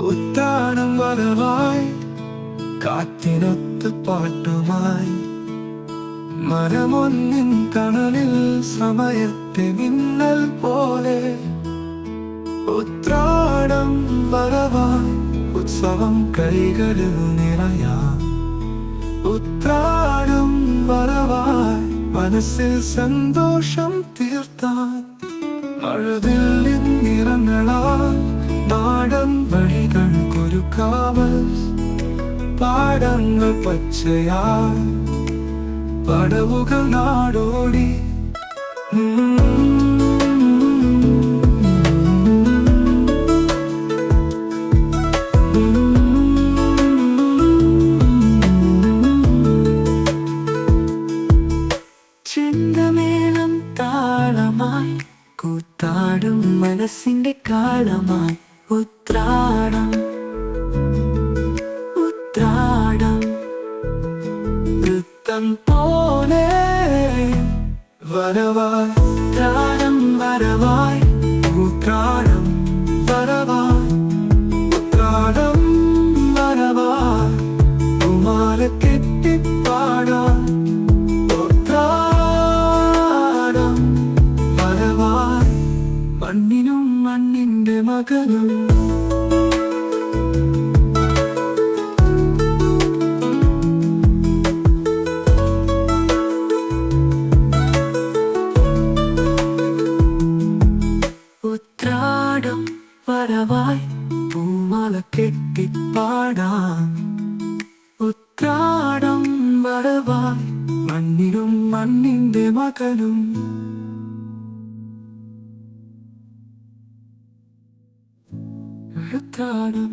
ഉത്രാടം വരവായി കാറ്റിനൊത്ത് പാട്ടുമായി മരമൊന്നിൻ തണലിൽ സമയത്തെ മിന്നൽ പോലെ ഉത്രാടം വരവായി ഉത്സവം കൈകളിൽ നിറയാം ഉത്രാടം വരവായി മനസ്സിൽ സന്തോഷം തീർത്താൻ മഴവില്ലിൻ നിറങ്ങളാൽ നാടൻ വഴികൾക്കൊരു കാവൽ പാടങ്ങൾ പച്ചയായി പടവുകൾ നാടോടി ചെണ്ടമേളം താളമായി കൂത്താടും മനസ്സിന്റെ കാലമായി ഉത്രാടം ഉത്രാടം വൃത്തം പോലെ വരവായി ഉത്രാടം വരവായി ഉത്രാടം വരവായി ഉത്രാടം വരവായി കുമാര കെട്ടിപ്പാടാൻ ഉത്രാടം വരവായി മണ്ണിനും മണ്ണിന്റെ മകനും ഉത്രാടം വരവായി പൂമാല കെട്ടിപ്പാടാൻ ഉത്രാടം വരവായി മണ്ണിനും മണ്ണിന്റെ മകനും ഉത്രാടം